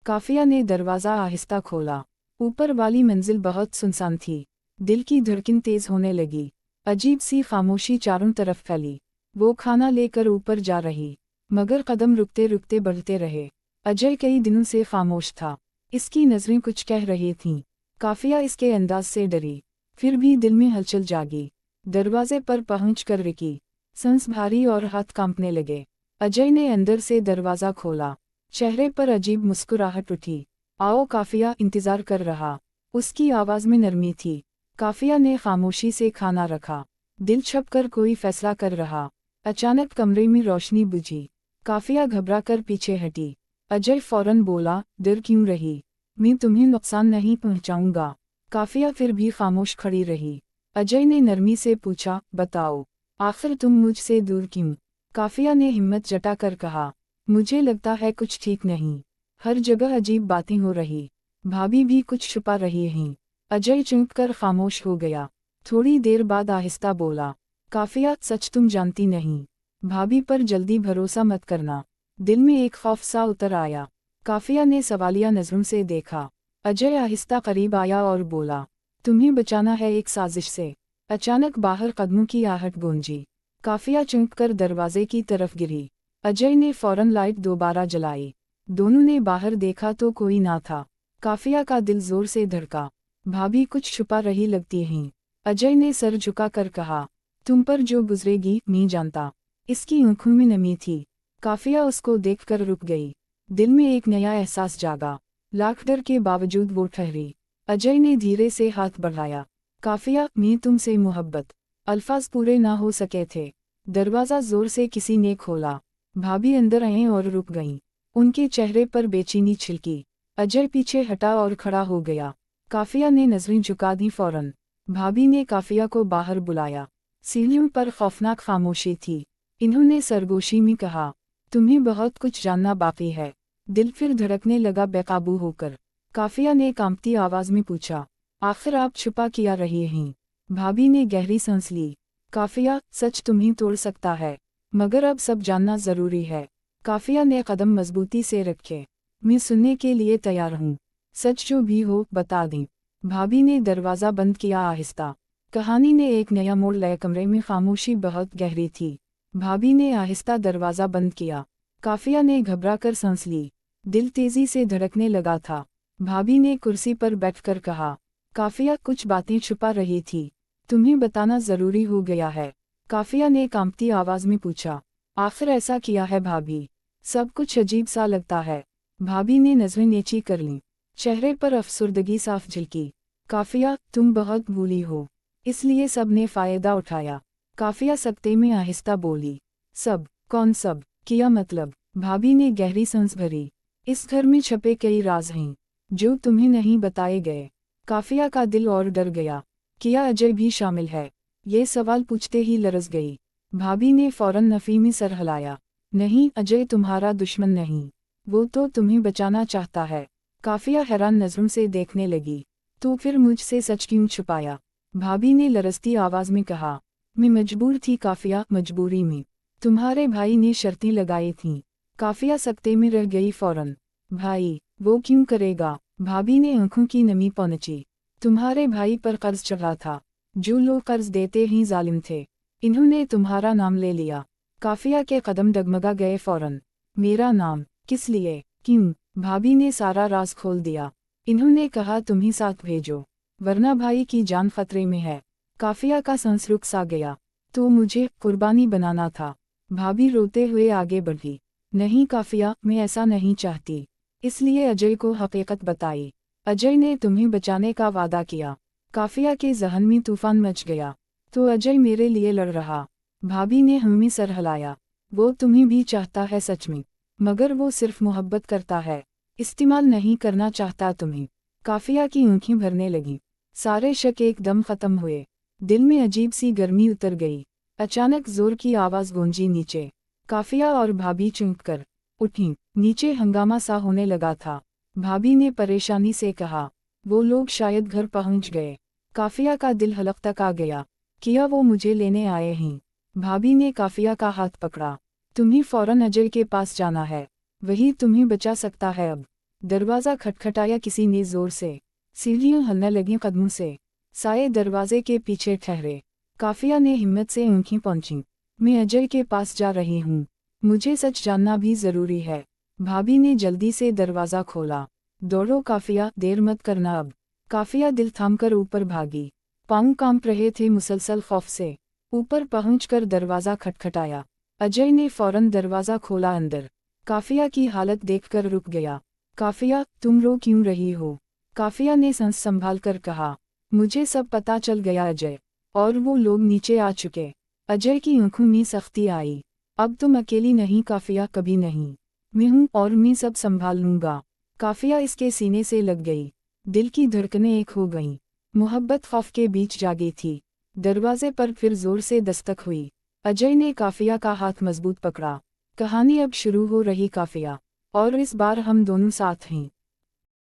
काफिया ने दरवाज़ा आहिस्ता खोला। ऊपर वाली मंजिल बहुत सुनसान थी। दिल की धड़कन तेज होने लगी। अजीब सी खामोशी चारों तरफ फैली। वो खाना लेकर ऊपर जा रही, मगर कदम रुकते रुकते बढ़ते रहे। अजय कई दिनों से खामोश था। इसकी नज़रें कुछ कह रही थीं। काफिया इसके अंदाज से डरी, फिर भी दिल में हलचल जागी। दरवाजे पर पहुंचकर रुकी। सांस भारी और हाथ कांपने लगे। अजय ने अंदर से दरवाज़ा खोला। चेहरे पर अजीब मुस्कुराहट उठी। आओ काफिया, इंतज़ार कर रहा। उसकी आवाज़ में नरमी थी। काफिया ने खामोशी से खाना रखा, दिल छपकर कोई फैसला कर रहा। अचानक कमरे में रोशनी बुझी। काफिया घबराकर पीछे हटी। अजय फौरन बोला, डर क्यों रही? मैं तुम्हें नुकसान नहीं पहुंचाऊंगा। काफिया फिर भी खामोश खड़ी रही। अजय ने नरमी से पूछा, बताओ, आखिर तुम मुझसे दूर क्यों? काफिया ने हिम्मत जताकर कहा, मुझे लगता है कुछ ठीक नहीं। हर जगह अजीब बातें हो रही। भाभी भी कुछ छुपा रही हैं। अजय चुप कर खामोश हो गया। थोड़ी देर बाद आहिस्ता बोला, काफिया, सच तुम जानती नहीं। भाभी पर जल्दी भरोसा मत करना। दिल में एक खौफ सा उतर आया। काफिया ने सवालिया नज़रों से देखा। अजय आहिस्ता करीब आया और बोला, तुम्हें बचाना है एक साजिश से। अचानक बाहर कदमों की आहट गूंजी। काफिया चौंक कर दरवाजे की तरफ गिरी। अजय ने फौरन लाइट दोबारा जलाई। दोनों ने बाहर देखा तो कोई ना था। काफिया का दिल जोर से धड़का। भाभी कुछ छुपा रही लगती हैं। अजय ने सर झुकाकर कहा, तुम पर जो गुजरेगी मैं जानता। इसकी आंखों में नमी थी। काफिया उसको देखकर रुक गई। दिल में एक नया एहसास जागा। लाख डर के बावजूद वो ठहरी। अजय ने धीरे से हाथ बढ़ाया। काफिया, मैं तुमसे मोहब्बत। अल्फाज पूरे ना हो सके थे। दरवाज़ा जोर से किसी ने खोला। भाभी अंदर आए और रुक गईं। उनके चेहरे पर बेचैनी छिलकी। अजय पीछे हटा और खड़ा हो गया। काफिया ने नजरें झुका दी। फौरन भाभी ने काफिया को बाहर बुलाया। सीढ़ियों पर खौफनाक खामोशी थी। इन्होंने सरगोशी में कहा, तुम्हें बहुत कुछ जानना बाकी है। दिल फिर धड़कने लगा बेकाबू होकर। काफिया ने कांपती आवाज में पूछा, आखिर आप छुपा किया रहे हैं? भाभी ने गहरी सांस ली। काफिया, सच तुम्हें तोड़ सकता है, मगर अब सब जानना जरूरी है। काफिया ने कदम मजबूती से रखे। मैं सुनने के लिए तैयार हूँ। सच जो भी हो बता दें। भाभी ने दरवाज़ा बंद किया आहिस्ता। कहानी ने एक नया मोड़ लिया। कमरे में खामोशी बहुत गहरी थी। भाभी ने आहिस्ता दरवाज़ा बंद किया। काफिया ने घबराकर सांस ली। दिल तेजी से धड़कने लगा था। भाभी ने कुर्सी पर बैठकर कहा, काफिया कुछ बातें छुपा रही थी, तुम्हें बताना जरूरी हो गया है। काफिया ने कांपती आवाज में पूछा, आखिर ऐसा किया है भाभी? सब कुछ अजीब सा लगता है। भाभी ने नजरें नीची कर लीं। चेहरे पर अफसुर्दगी साफ झलकी। काफिया, तुम बहुत भूली हो, इसलिए सब ने फायदा उठाया। काफिया सकते में आहिस्ता बोली, सब? कौन सब? किया मतलब? भाभी ने गहरी सांस भरी। इस घर में छपे कई राज हैं जो तुम्हें नहीं बताए गए। काफिया का दिल और डर गया। क्या अजय भी शामिल है? ये सवाल पूछते ही लरज़ गई। भाभी ने फौरन नफ़ी में सर हिलाया। नहीं, अजय तुम्हारा दुश्मन नहीं, वो तो तुम्हें बचाना चाहता है। काफिया हैरान नज़रों से देखने लगी। तो फिर मुझसे सच क्यों छुपाया? भाभी ने लरजती आवाज़ में कहा, मैं मजबूर थी काफिया, मजबूरी में। तुम्हारे भाई ने शर्तें लगाई थीं। काफिया सकते में रह गई। फौरन, भाई? वो क्यों करेगा? भाभी ने आंखों की नमी पहुंची। तुम्हारे भाई पर कर्ज चढ़ा था। जो लोग कर्ज देते ही जालिम थे, इन्होंने तुम्हारा नाम ले लिया। काफिया के कदम डगमगा गए। फौरन, मेरा नाम? किस लिए? क्यों? भाभी ने सारा राज खोल दिया। इन्होंने कहा तुम्हें साथ भेजो, वरना भाई की जान खतरे में है। काफिया का सांस रुक सा गया। तो मुझे कुर्बानी बनाना था। भाभी रोते हुए आगे बढ़ी। नहीं काफिया, मैं ऐसा नहीं चाहती। इसलिए अजय को हकीकत बताई। अजय ने तुम्हें बचाने का वादा किया। काफिया के जहन में तूफान मच गया। तो अजय मेरे लिए लड़ रहा? भाभी ने हमें सर हिलाया। वो तुम्हें भी चाहता है सच में, मगर वो सिर्फ मोहब्बत करता है, इस्तेमाल नहीं करना चाहता तुम्हें। काफिया की आंखें भरने लगीं। सारे शक एकदम खत्म हुए। दिल में अजीब सी गर्मी उतर गई। अचानक जोर की आवाज गूंजी नीचे। काफिया और भाभी चौंक कर उठीं। नीचे हंगामा सा होने लगा था। भाभी ने परेशानी से कहा, वो लोग शायद घर पहुंच गए। काफिया का दिल हलक तक आ गया। क्या वो मुझे लेने आए हैं? भाभी ने काफिया का हाथ पकड़ा। तुम्हें फौरन अजय के पास जाना है, वही तुम्हें बचा सकता है अब। दरवाज़ा खटखटाया किसी ने जोर से। सीढ़ियाँ हिलने लगीं कदमों से। साये दरवाजे के पीछे ठहरे। काफिया ने हिम्मत से ऊँखी पहुँची। मैं अजय के पास जा रही हूँ। मुझे सच जानना भी ज़रूरी है। भाभी ने जल्दी से दरवाज़ा खोला। दौड़ो काफिया, देर मत करना अब। काफिया दिल थामकर ऊपर भागी। पाँव कांप रहे थे मुसलसल खौफ से। ऊपर पहुंचकर दरवाज़ा खटखटाया। अजय ने फौरन दरवाज़ा खोला। अंदर काफिया की हालत देखकर रुक गया। काफिया, तुम रो क्यों रही हो? काफिया ने सांस संभाल कर कहा। मुझे सब पता चल गया अजय। और वो लोग नीचे आ चुके। अजय की आंखों में सख्ती आई। अब तुम अकेली नहीं काफिया, कभी नहीं। मैं हूँ और मैं सब संभाल लूँगा। काफिया इसके सीने से लग गई। दिल की धड़कनें एक हो गईं। मोहब्बत खौफ के बीच जागी थी। दरवाजे पर फिर जोर से दस्तक हुई। अजय ने काफिया का हाथ मजबूत पकड़ा। कहानी अब शुरू हो रही काफिया। और इस बार हम दोनों साथ हैं।